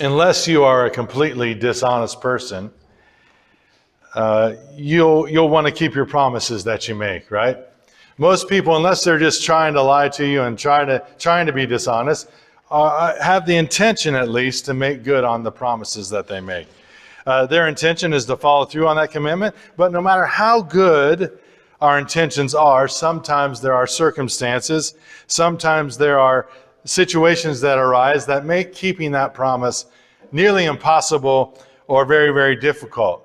unless you are a completely dishonest person, you'll want to keep your promises that you make, right? Most people, unless they're just trying to lie to you and trying to be dishonest, have the intention at least to make good on the promises that they make. Their intention is to follow through on that commitment, but no matter how good our intentions are, sometimes there are circumstances, sometimes there are situations that arise that make keeping that promise nearly impossible or very, very difficult.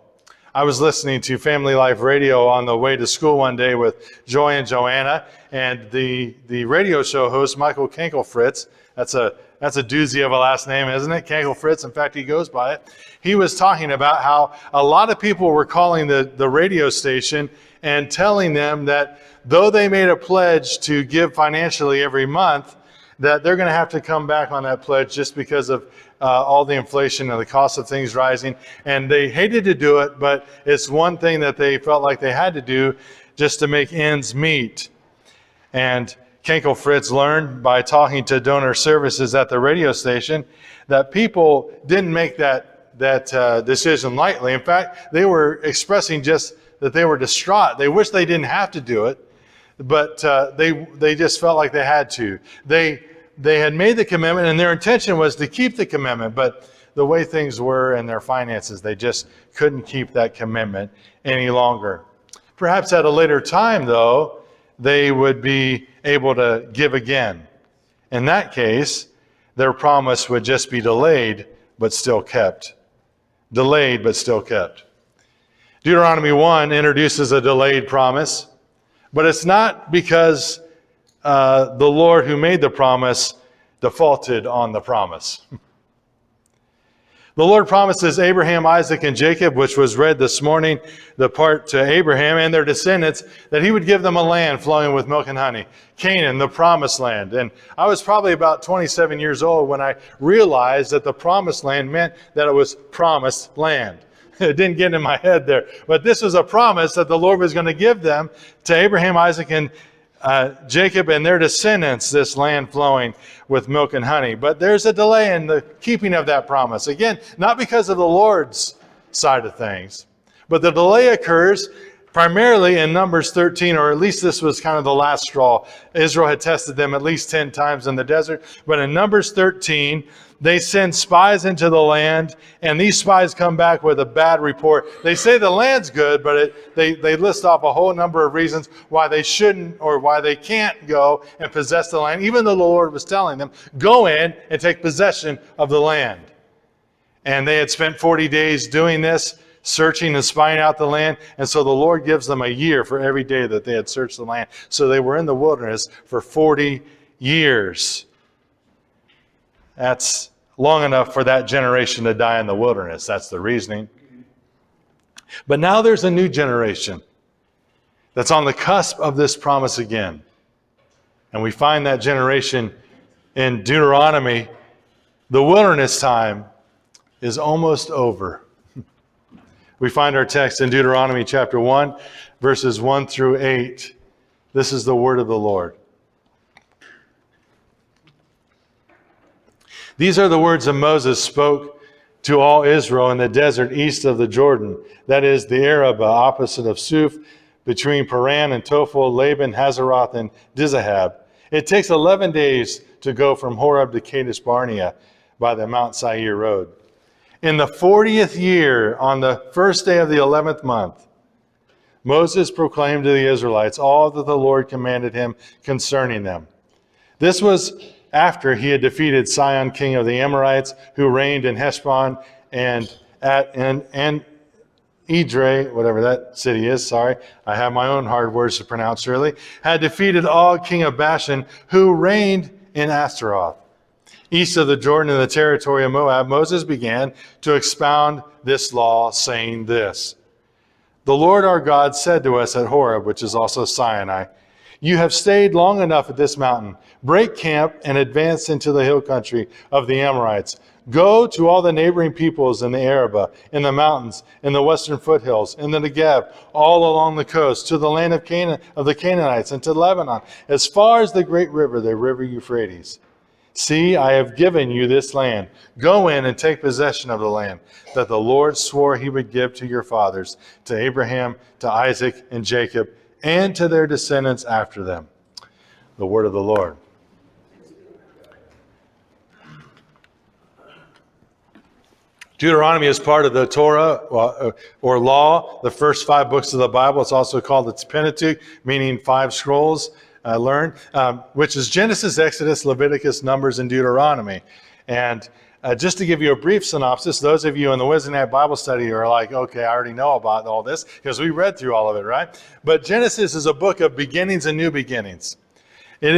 I was listening to Family Life Radio on the way to school one day with Joy and Joanna, and the radio show host, Michael Kankelfritz, that's a doozy of a last name, isn't it? Kankelfritz, in fact, he goes by it. He was talking about how a lot of people were calling the radio station and telling them that though they made a pledge to give financially every month, that they're going to have to come back on that pledge just because of all the inflation and the cost of things rising. And they hated to do it, but it's one thing that they felt like they had to do just to make ends meet. And Kenkel Fritz learned by talking to donor services at the radio station that people didn't make that decision lightly. In fact, they were expressing just that they were distraught. They wished they didn't have to do it, but they just felt like they had to. They had made the commitment, and their intention was to keep the commitment, but the way things were in their finances, they just couldn't keep that commitment any longer. Perhaps at a later time, though, they would be able to give again. In that case, their promise would just be delayed, but still kept. Delayed, but still kept. Deuteronomy 1 introduces a delayed promise, but it's not because the Lord who made the promise defaulted on the promise. The Lord promises Abraham, Isaac, and Jacob, which was read this morning, the part to Abraham and their descendants, that he would give them a land flowing with milk and honey, Canaan, the promised land. And I was probably about 27 years old when I realized that the promised land meant that it was promised land. It didn't get in my head there. But this was a promise that the Lord was going to give them to Abraham, Isaac, and Jacob and their descendants, this land flowing with milk and honey. But there's a delay in the keeping of that promise. Again, not because of the Lord's side of things, but the delay occurs primarily in Numbers 13, or at least this was kind of the last straw. Israel had tested them at least 10 times in the desert. But in Numbers 13, they send spies into the land, and these spies come back with a bad report. They say the land's good, but they list off a whole number of reasons why they shouldn't or why they can't go and possess the land, even though the Lord was telling them, go in and take possession of the land. And they had spent 40 days doing this, searching and spying out the land. And so the Lord gives them a year for every day that they had searched the land. So they were in the wilderness for 40 years. That's long enough for that generation to die in the wilderness. That's the reasoning. But now there's a new generation that's on the cusp of this promise again. And we find that generation in Deuteronomy. The wilderness time is almost over. We find our text in Deuteronomy chapter 1, verses 1 through 8. This is the word of the Lord. These are the words that Moses spoke to all Israel in the desert east of the Jordan, that is, the Arabah, opposite of Suf, between Paran and Tophel, Laban, Hazeroth, and Dizahab. It takes 11 days to go from Horeb to Kadesh-Barnea by the Mount Seir road. In the 40th year, on the first day of the 11th month, Moses proclaimed to the Israelites all that the Lord commanded him concerning them. This was after he had defeated Sihon, king of the Amorites, who reigned in Heshbon and Edrei, whatever that city is, sorry, I have my own hard words to pronounce really, had defeated Og, king of Bashan, who reigned in Ashtaroth. East of the Jordan in the territory of Moab, Moses began to expound this law, saying this: The Lord our God said to us at Horeb, which is also Sinai, you have stayed long enough at this mountain. Break camp and advance into the hill country of the Amorites. Go to all the neighboring peoples in the Arabah, in the mountains, in the western foothills, in the Negev, all along the coast, to the land of Canaan, of the Canaanites, and to Lebanon, as far as the great river, the river Euphrates. See, I have given you this land. Go in and take possession of the land that the Lord swore he would give to your fathers, to Abraham, to Isaac, and Jacob, and to their descendants after them. The word of the Lord. Deuteronomy is part of the Torah or law, the first 5 books of the Bible. It's also called its Pentateuch, meaning 5 scrolls learned, which is Genesis, Exodus, Leviticus, Numbers, and Deuteronomy. And just to give you a brief synopsis, those of you in the Wednesday night Bible study are like, okay, I already know about all this because we read through all of it, right? But Genesis is a book of beginnings and new beginnings. It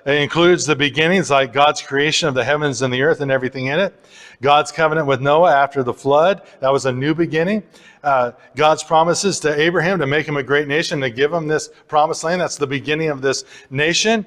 includes the beginnings, like God's creation of the heavens and the earth and everything in it. God's covenant with Noah after the flood. That was a new beginning. God's promises to Abraham to make him a great nation, to give him this promised land. That's the beginning of this nation,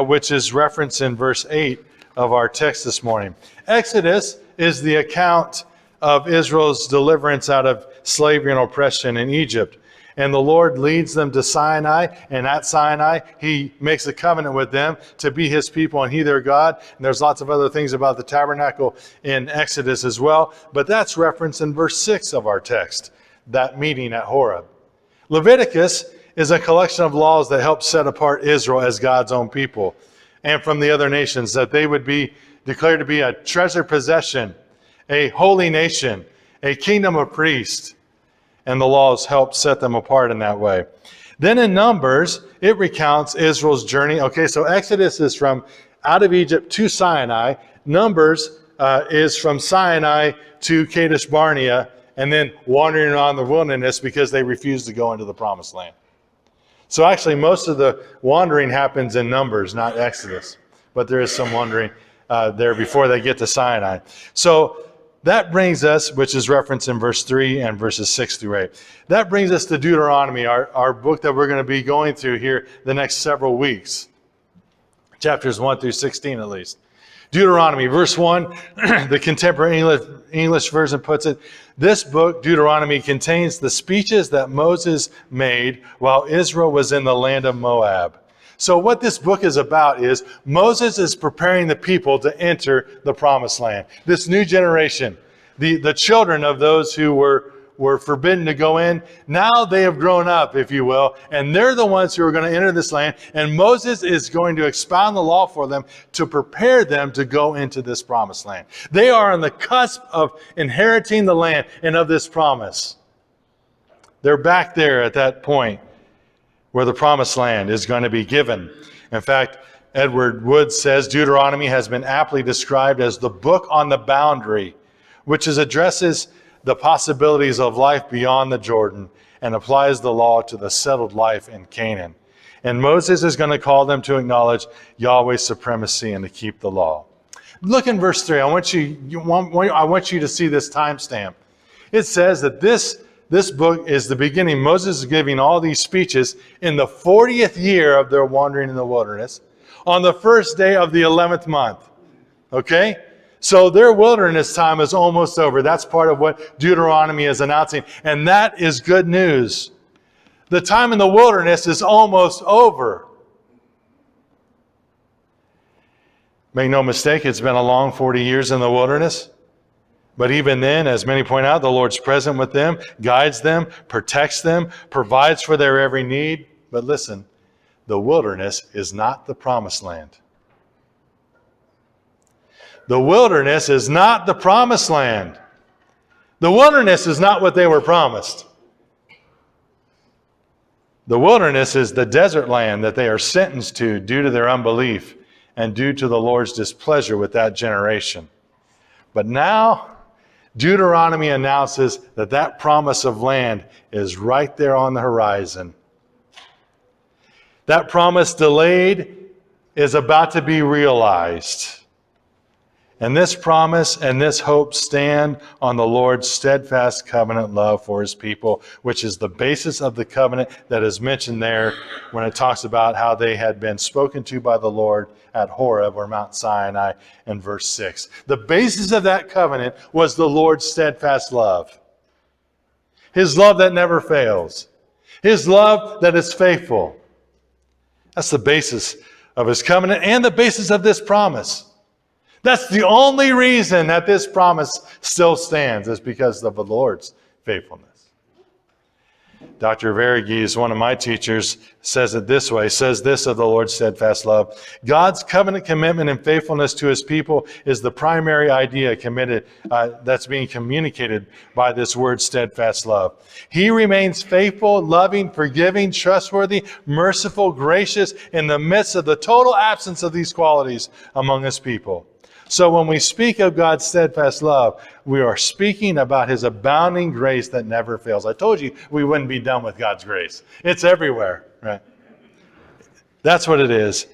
which is referenced in verse 8 of our text this morning. Exodus is the account of Israel's deliverance out of slavery and oppression in Egypt. And the Lord leads them to Sinai, and at Sinai, he makes a covenant with them to be his people and he their God. And there's lots of other things about the tabernacle in Exodus as well, but that's referenced in verse 6 of our text, that meeting at Horeb. Leviticus is a collection of laws that help set apart Israel as God's own people and from the other nations, that they would be declared to be a treasured possession, a holy nation, a kingdom of priests. And the laws help set them apart in that way. Then in Numbers, it recounts Israel's journey. Okay, so Exodus is from out of Egypt to Sinai. Numbers is from Sinai to Kadesh-Barnea, and then wandering around the wilderness because they refused to go into the promised land. So actually, most of the wandering happens in Numbers, not Exodus. But there is some wandering there before they get to Sinai. So that brings us, which is referenced in verse 3 and verses 6 through 8. That brings us to Deuteronomy, our book that we're going to be going through here the next several weeks. Chapters 1 through 16 at least. Deuteronomy, verse 1, the contemporary English version puts it, this book, Deuteronomy, contains the speeches that Moses made while Israel was in the land of Moab. So what this book is about is Moses is preparing the people to enter the promised land. This new generation, the children of those who were forbidden to go in, now they have grown up, if you will, and they're the ones who are going to enter this land. And Moses is going to expound the law for them to prepare them to go into this promised land. They are on the cusp of inheriting the land and of this promise. They're back there at that point where the promised land is going to be given. In fact, Edward Wood says Deuteronomy has been aptly described as the book on the boundary, which addresses the possibilities of life beyond the Jordan and applies the law to the settled life in Canaan. And Moses is going to call them to acknowledge Yahweh's supremacy and to keep the law. Look in verse 3. I want you to see this timestamp. It says that this book is the beginning. Moses is giving all these speeches in the 40th year of their wandering in the wilderness on the first day of the 11th month. Okay? So their wilderness time is almost over. That's part of what Deuteronomy is announcing. And that is good news. The time in the wilderness is almost over. Make no mistake, it's been a long 40 years in the wilderness. But even then, as many point out, the Lord's present with them, guides them, protects them, provides for their every need. But listen, the wilderness is not the promised land. The wilderness is not the promised land. The wilderness is not what they were promised. The wilderness is the desert land that they are sentenced to due to their unbelief and due to the Lord's displeasure with that generation. But now, Deuteronomy announces that promise of land is right there on the horizon. That promise delayed is about to be realized. And this promise and this hope stand on the Lord's steadfast covenant love for his people, which is the basis of the covenant that is mentioned there when it talks about how they had been spoken to by the Lord at Horeb or Mount Sinai in verse 6. The basis of that covenant was the Lord's steadfast love. His love that never fails. His love that is faithful. That's the basis of his covenant and the basis of this promise. That's the only reason that this promise still stands, is because of the Lord's faithfulness. Dr. Verghese, one of my teachers, says it this way, says this of the Lord's steadfast love. God's covenant commitment and faithfulness to his people is the primary idea that's being communicated by this word steadfast love. He remains faithful, loving, forgiving, trustworthy, merciful, gracious in the midst of the total absence of these qualities among his people. So when we speak of God's steadfast love, we are speaking about his abounding grace that never fails. I told you we wouldn't be done with God's grace. It's everywhere, right? That's what it is.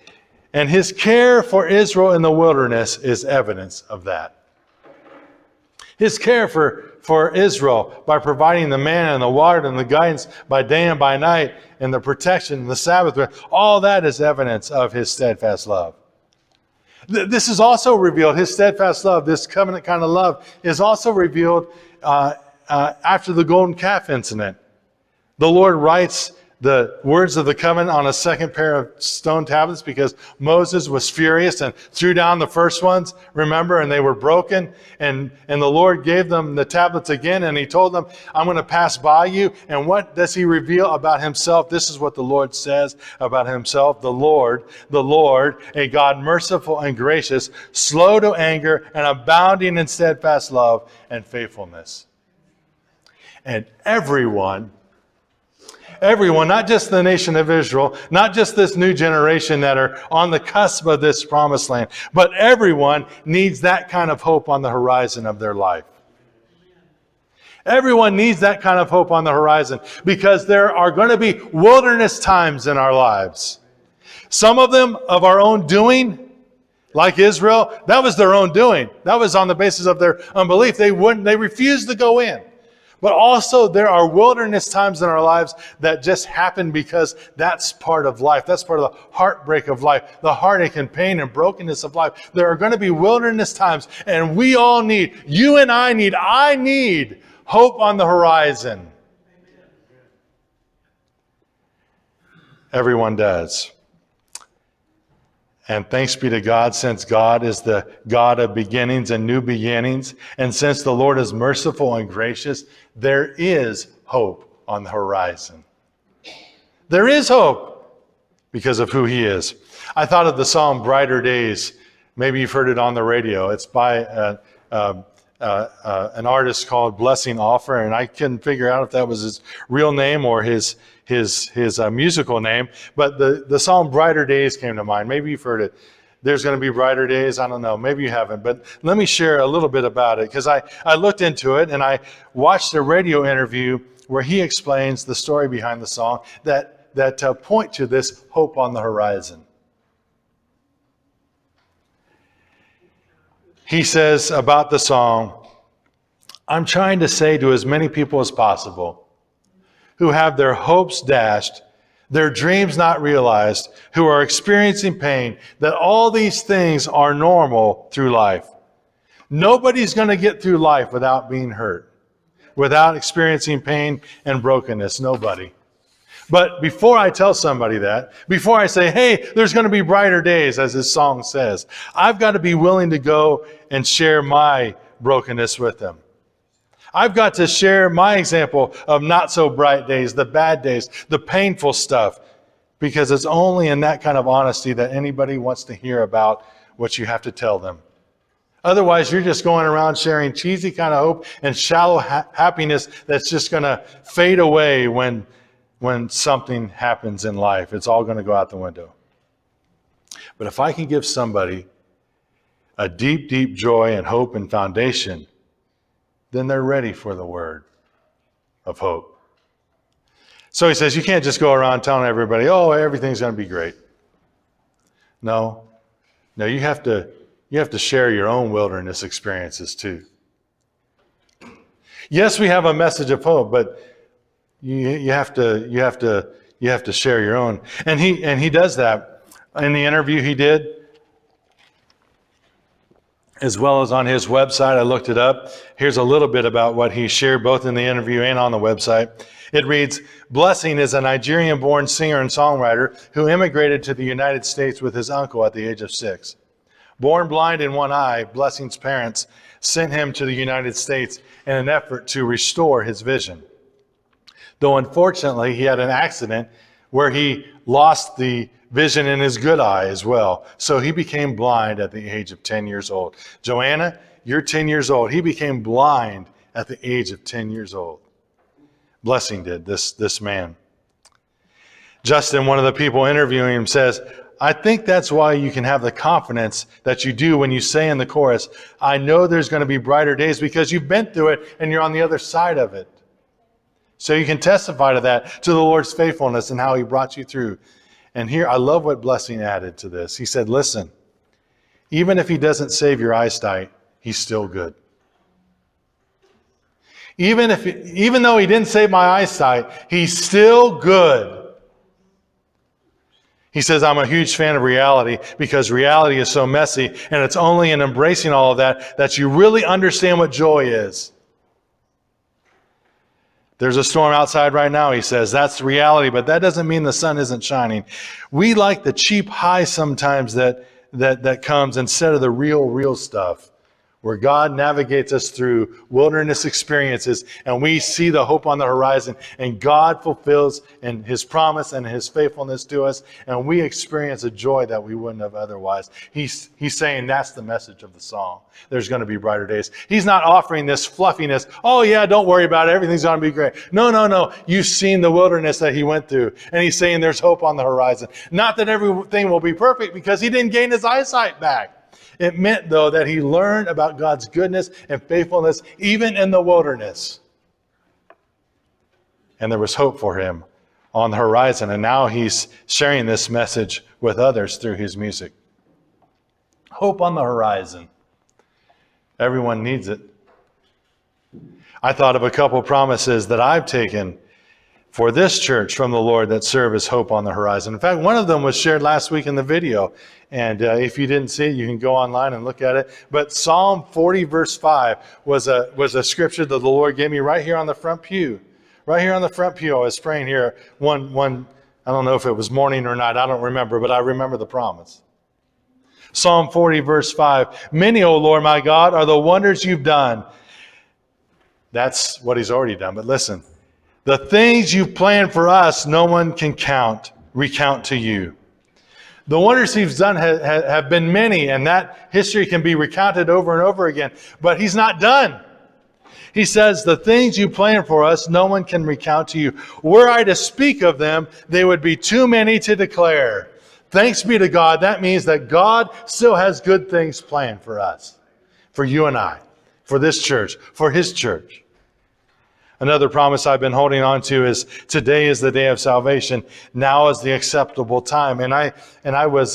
And his care for Israel in the wilderness is evidence of that. His care for Israel by providing the manna and the water and the guidance by day and by night and the protection and the Sabbath, all that is evidence of his steadfast love. This is also revealed, his steadfast love, this covenant kind of love, is also revealed after the golden calf incident. The Lord writes the words of the covenant on a second pair of stone tablets because Moses was furious and threw down the first ones, remember, and they were broken. And the Lord gave them the tablets again, and he told them, I'm going to pass by you. And what does he reveal about himself? This is what the Lord says about himself. The Lord, a God merciful and gracious, slow to anger and abounding in steadfast love and faithfulness. And everyone, not just the nation of Israel, not just this new generation that are on the cusp of this promised land, but everyone needs that kind of hope on the horizon of their life. Everyone needs that kind of hope on the horizon because there are going to be wilderness times in our lives. Some of them of our own doing, like Israel, that was their own doing. That was on the basis of their unbelief. They refused to go in. But also there are wilderness times in our lives that just happen because that's part of life. That's part of the heartbreak of life, the heartache and pain and brokenness of life. There are going to be wilderness times, and we all need, you and I need hope on the horizon. Everyone does. And thanks be to God, since God is the God of beginnings and new beginnings, and since the Lord is merciful and gracious, there is hope on the horizon. There is hope because of who he is. I thought of the song Brighter Days. Maybe you've heard it on the radio. It's by an artist called Blessing Offer, and I couldn't figure out if that was his real name or his musical name, but the song Brighter Days came to mind. Maybe you've heard it. There's going to be brighter days. I don't know. Maybe you haven't, but let me share a little bit about it, because I looked into it and I watched a radio interview where he explains the story behind the song that point to this hope on the horizon. He says about the song, I'm trying to say to as many people as possible who have their hopes dashed, their dreams not realized, who are experiencing pain, that all these things are normal through life. Nobody's going to get through life without being hurt, without experiencing pain and brokenness. Nobody. But before I tell somebody that, before I say, hey, there's going to be brighter days, as this song says, I've got to be willing to go and share my brokenness with them. I've got to share my example of not so bright days, the bad days, the painful stuff, because it's only in that kind of honesty that anybody wants to hear about what you have to tell them. Otherwise, you're just going around sharing cheesy kind of hope and shallow happiness that's just going to fade away when something happens in life. It's all going to go out the window. But if I can give somebody a deep, deep joy and hope and foundation, then they're ready for the word of hope. So he says, you can't just go around telling everybody, oh, everything's going to be great. No, you have to share your own wilderness experiences too. Yes, we have a message of hope, but you have to share your own. And he does that in the interview he did. as well as on his website. I looked it up. Here's a little bit about what he shared both in the interview and on the website. It reads, Blessing is a Nigerian-born singer and songwriter who immigrated to the United States with his uncle at the age of 6. Born blind in one eye, Blessing's parents sent him to the United States in an effort to restore his vision. Though unfortunately he had an accident where he lost the vision in his good eye as well. So he became blind at the age of 10 years old. Joanna, you're 10 years old. He became blind at the age of 10 years old. Blessing did, this man. Justin, one of the people interviewing him, says, I think that's why you can have the confidence that you do when you say in the chorus, I know there's going to be brighter days, because you've been through it and you're on the other side of it. So you can testify to that, to the Lord's faithfulness and how he brought you through. And here, I love what Blessing added to this. He said, listen, even if he doesn't save your eyesight, he's still good. Even though he didn't save my eyesight, he's still good. He says, I'm a huge fan of reality because reality is so messy, and it's only in embracing all of that you really understand what joy is. There's a storm outside right now, he says. That's reality, but that doesn't mean the sun isn't shining. We like the cheap high sometimes that comes instead of the real stuff, where God navigates us through wilderness experiences and we see the hope on the horizon, and God fulfills in his promise and his faithfulness to us, and we experience a joy that we wouldn't have otherwise. He's saying that's the message of the song. There's going to be brighter days. He's not offering this fluffiness. Oh yeah, don't worry about it. Everything's going to be great. No. You've seen the wilderness that he went through, and he's saying there's hope on the horizon. Not that everything will be perfect, because he didn't gain his eyesight back. It meant, though, that he learned about God's goodness and faithfulness even in the wilderness. And there was hope for him on the horizon. And now he's sharing this message with others through his music. Hope on the horizon. Everyone needs it. I thought of a couple promises that I've taken for this church from the Lord that serve as hope on the horizon. In fact, one of them was shared last week in the video. And if you didn't see it, you can go online and look at it. But Psalm 40 verse 5 was a scripture that the Lord gave me right here on the front pew. Right here on the front pew, I was praying here one, I don't know if it was morning or night, I don't remember, but I remember the promise. Psalm 40 verse 5, many, O Lord my God, are the wonders you've done. That's what he's already done, but listen. The things you've planned for us, no one can recount to you. The wonders he's done have been many, and that history can be recounted over and over again. But he's not done. He says, the things you planned for us, no one can recount to you. Were I to speak of them, they would be too many to declare. Thanks be to God. That means that God still has good things planned for us, for you and I, for this church, for his church. Another promise I've been holding on to is today is the day of salvation. Now is the acceptable time. And I was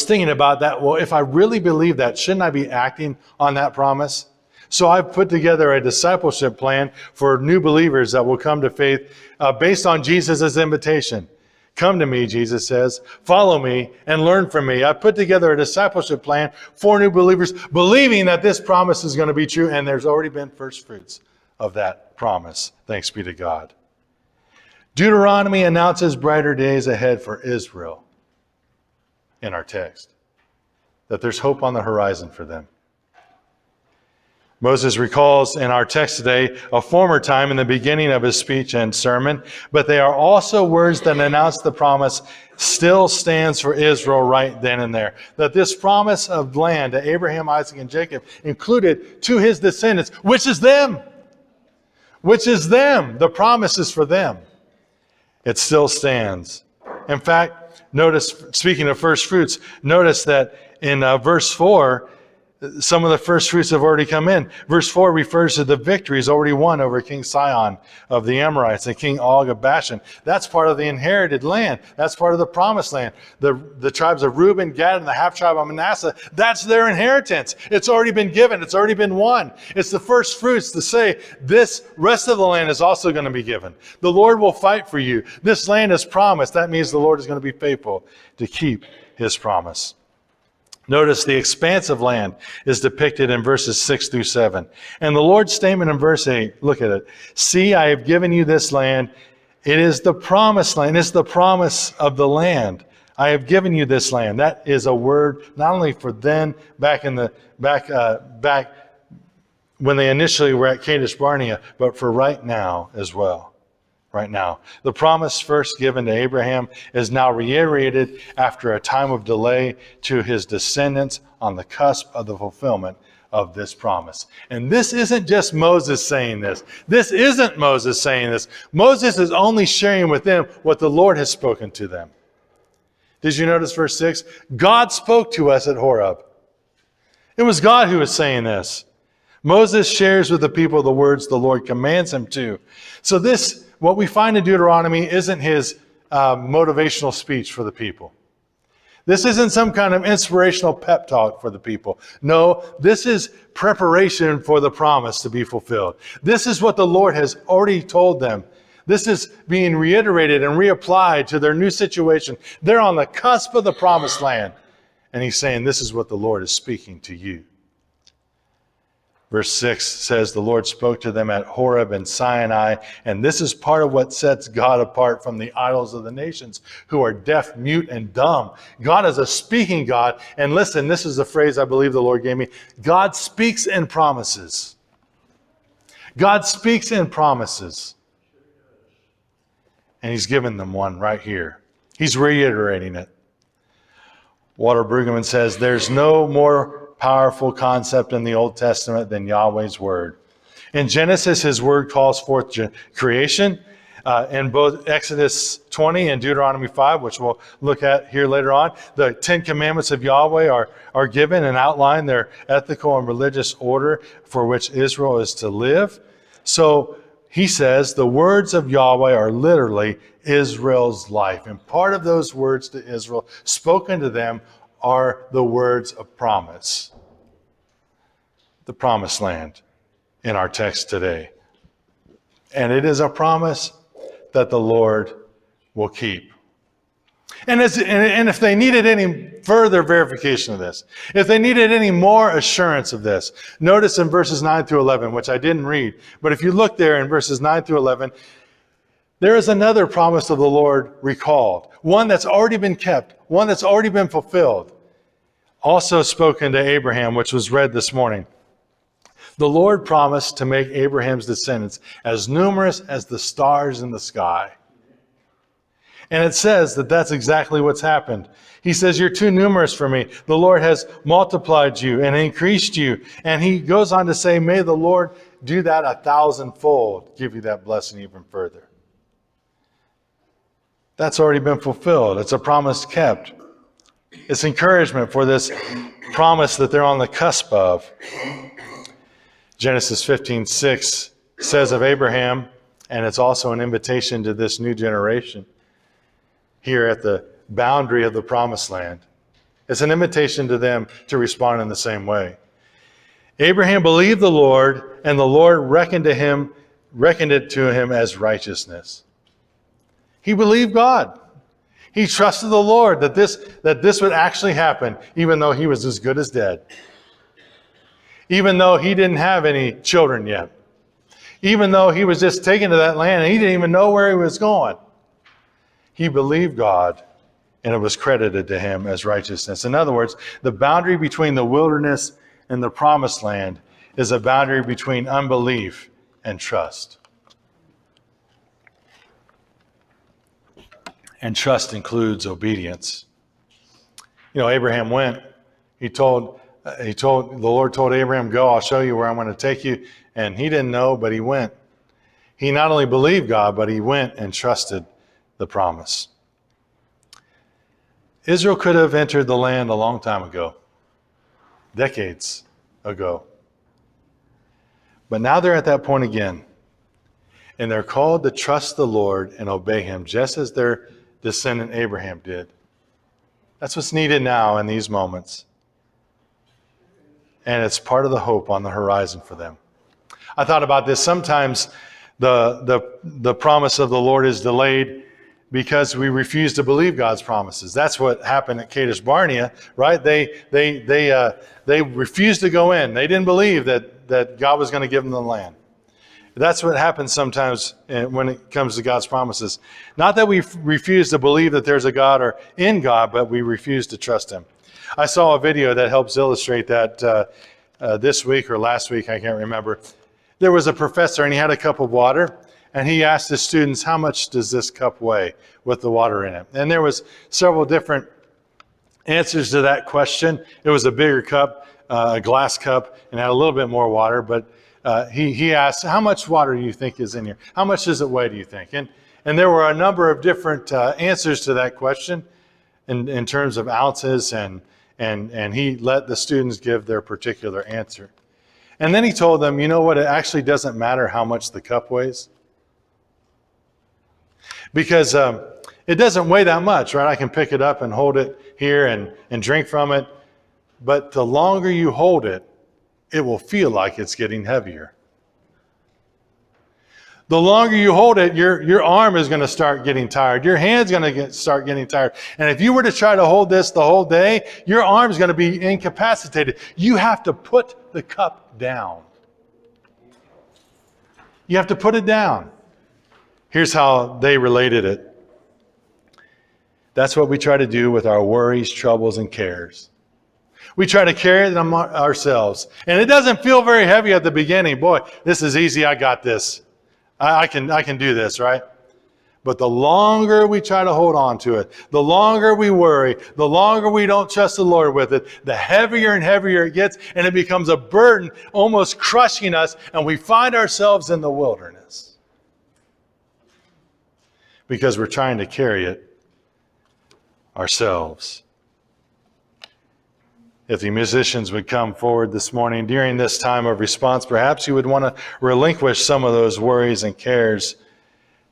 thinking about that. Well, if I really believe that, shouldn't I be acting on that promise? So I've put together a discipleship plan for new believers that will come to faith based on Jesus' invitation. Come to me, Jesus says, follow me and learn from me. I've put together a discipleship plan for new believers, believing that this promise is going to be true, and there's already been first fruits of that promise. Thanks be to God. Deuteronomy announces brighter days ahead for Israel in our text, that there's hope on the horizon for them. Moses recalls in our text today a former time in the beginning of his speech and sermon, but they are also words that announce the promise still stands for Israel right then and there. That this promise of land to Abraham, Isaac, and Jacob included to his descendants, which is them. Which is them. The promise is for them. It still stands. In fact, notice, speaking of first fruits, notice that in verse 4, some of the first fruits have already come in. Verse 4 refers to the victories already won over King Sihon of the Amorites and King Og of Bashan. That's part of the inherited land. That's part of the promised land. The tribes of Reuben, Gad, and the half-tribe of Manasseh, that's their inheritance. It's already been given. It's already been won. It's the first fruits to say this rest of the land is also going to be given. The Lord will fight for you. This land is promised. That means the Lord is going to be faithful to keep his promise. Notice the expansive land is depicted in verses 6 through 7. And the Lord's statement in verse 8, look at it. See, I have given you this land. It is the promised land. It's the promise of the land. I have given you this land. That is a word not only for then, back when they initially were at Kadesh-Barnea, but for right now as well. Right now. The promise first given to Abraham is now reiterated after a time of delay to his descendants on the cusp of the fulfillment of this promise. And this isn't just Moses saying this. This isn't Moses saying this. Moses is only sharing with them what the Lord has spoken to them. Did you notice verse 6? God spoke to us at Horeb. It was God who was saying this. Moses shares with the people the words the Lord commands him to. So this, what we find in Deuteronomy, isn't his motivational speech for the people. This isn't some kind of inspirational pep talk for the people. No, this is preparation for the promise to be fulfilled. This is what the Lord has already told them. This is being reiterated and reapplied to their new situation. They're on the cusp of the promised land. And he's saying, this is what the Lord is speaking to you. Verse 6 says, the Lord spoke to them at Horeb and Sinai, and this is part of what sets God apart from the idols of the nations, who are deaf, mute, and dumb. God is a speaking God. And listen, this is the phrase I believe the Lord gave me. God speaks in promises. God speaks in promises. And he's given them one right here. He's reiterating it. Walter Brueggemann says, there's no more powerful concept in the Old Testament than Yahweh's word. In Genesis, his word calls forth creation. In both Exodus 20 and Deuteronomy 5, which we'll look at here later on, the 10 commandments of Yahweh are given and outline their ethical and religious order for which Israel is to live. So he says the words of Yahweh are literally Israel's life. And part of those words to Israel spoken to them are the words of promise. The promised land in our text today. And it is a promise that the Lord will keep. And if they needed any further verification of this, if they needed any more assurance of this, notice in verses 9 through 11, which I didn't read, but if you look there in verses 9 through 11, there is another promise of the Lord recalled, one that's already been kept, one that's already been fulfilled, also spoken to Abraham, which was read this morning. The Lord promised to make Abraham's descendants as numerous as the stars in the sky. And it says that that's exactly what's happened. He says, you're too numerous for me. The Lord has multiplied you and increased you. And he goes on to say, may the Lord do that 1,000-fold, give you that blessing even further. That's already been fulfilled. It's a promise kept. It's encouragement for this promise that they're on the cusp of. Genesis 15:6 says of Abraham, and it's also an invitation to this new generation here at the boundary of the promised land. It's an invitation to them to respond in the same way. Abraham believed the Lord, and the Lord reckoned it to him as righteousness. He believed God. He trusted the Lord that this would actually happen, even though he was as good as dead. Even though he didn't have any children yet. Even though he was just taken to that land and he didn't even know where he was going. He believed God, and it was credited to him as righteousness. In other words, the boundary between the wilderness and the promised land is a boundary between unbelief and trust. And trust includes obedience. You know, Abraham went. The Lord told Abraham, go, I'll show you where I'm going to take you. And he didn't know, but he went. He not only believed God, but he went and trusted the promise. Israel could have entered the land a long time ago, decades ago. But now they're at that point again. And they're called to trust the Lord and obey him, just as their descendant Abraham did. That's what's needed now in these moments. And it's part of the hope on the horizon for them. I thought about this. Sometimes the promise of the Lord is delayed because we refuse to believe God's promises. That's what happened at Kadesh-Barnea, right? They refused to go in. They didn't believe that God was going to give them the land. That's what happens sometimes when it comes to God's promises. Not that we refuse to believe that there's a God or in God, but we refuse to trust him. I saw a video that helps illustrate that this week or last week, I can't remember. There was a professor and he had a cup of water, and he asked the students, how much does this cup weigh with the water in it? And there was several different answers to that question. It was a bigger cup, a glass cup, and had a little bit more water, but he asked, how much water do you think is in here? How much does it weigh, do you think? And there were a number of different answers to that question in terms of ounces, and he let the students give their particular answer. And then he told them, you know what, it actually doesn't matter how much the cup weighs. Because it doesn't weigh that much, right? I can pick it up and hold it here and drink from it. But the longer you hold it, it will feel like it's getting heavier. The longer you hold it, your arm is going to start getting tired. Your hand's going to start getting tired. And if you were to try to hold this the whole day, your arm's going to be incapacitated. You have to put the cup down. You have to put it down. Here's how they related it. That's what we try to do with our worries, troubles, and cares. We try to carry them ourselves. And it doesn't feel very heavy at the beginning. Boy, this is easy. I got this. I can do this, right? But the longer we try to hold on to it, the longer we worry, the longer we don't trust the Lord with it, the heavier and heavier it gets, and it becomes a burden, almost crushing us, and we find ourselves in the wilderness. Because we're trying to carry it ourselves. If the musicians would come forward this morning during this time of response, perhaps you would want to relinquish some of those worries and cares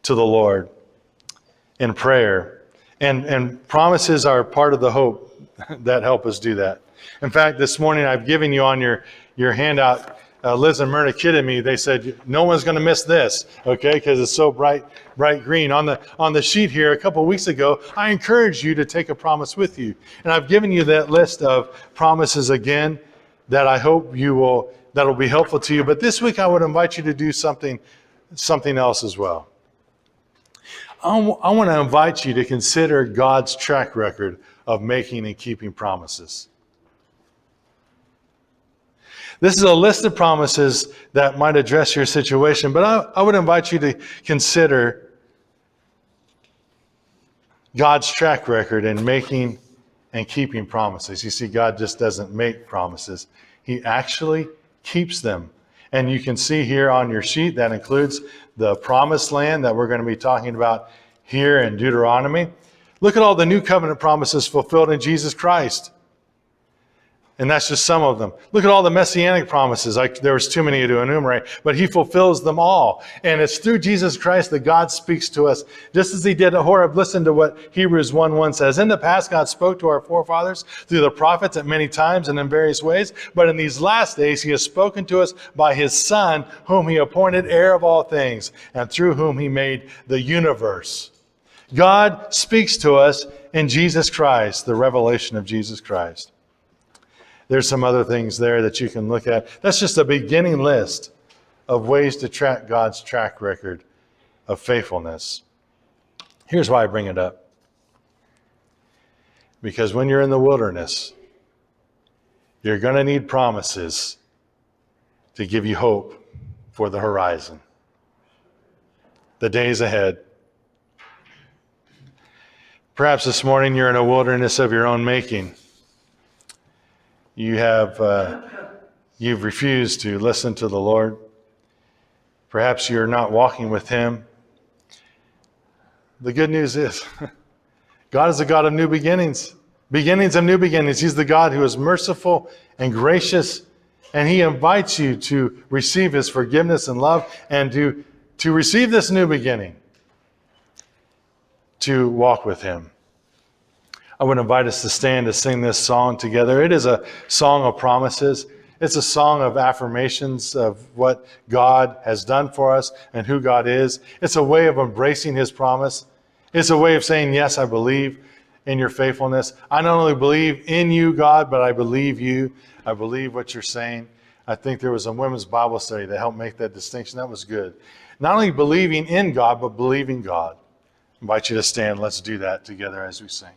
to the Lord in prayer. And promises are part of the hope that help us do that. In fact, this morning I've given you on your handout, Liz and Myrna kidded me. They said, no one's going to miss this, okay, because it's so bright green. On the sheet here a couple of weeks ago, I encouraged you to take a promise with you. And I've given you that list of promises again that I hope that'll be helpful to you. But this week I would invite you to do something else as well. I want to invite you to consider God's track record of making and keeping promises. This is a list of promises that might address your situation, but I would invite you to consider God's track record in making and keeping promises. You see, God just doesn't make promises. He actually keeps them. And you can see here on your sheet that includes the promised land that we're going to be talking about here in Deuteronomy. Look at all the new covenant promises fulfilled in Jesus Christ. And that's just some of them. Look at all the messianic promises. There was too many to enumerate, but he fulfills them all. And it's through Jesus Christ that God speaks to us, just as he did at Horeb. Listen to what Hebrews 1:1 says. In the past, God spoke to our forefathers through the prophets at many times and in various ways. But in these last days, he has spoken to us by his Son, whom he appointed heir of all things, and through whom he made the universe. God speaks to us in Jesus Christ, the revelation of Jesus Christ. There's some other things there that you can look at. That's just a beginning list of ways to track God's track record of faithfulness. Here's why I bring it up. Because when you're in the wilderness, you're going to need promises to give you hope for the horizon, the days ahead. Perhaps this morning you're in a wilderness of your own making. You've refused to listen to the Lord. Perhaps you're not walking with him. The good news is, God is a God of new beginnings. Beginnings of new beginnings. He's the God who is merciful and gracious, and he invites you to receive his forgiveness and love, and to receive this new beginning, to walk with him. I would invite us to stand to sing this song together. It is a song of promises. It's a song of affirmations of what God has done for us and who God is. It's a way of embracing his promise. It's a way of saying, yes, I believe in your faithfulness. I not only believe in you, God, but I believe you. I believe what you're saying. I think there was a women's Bible study that helped make that distinction. That was good. Not only believing in God, but believing God. I invite you to stand. Let's do that together as we sing.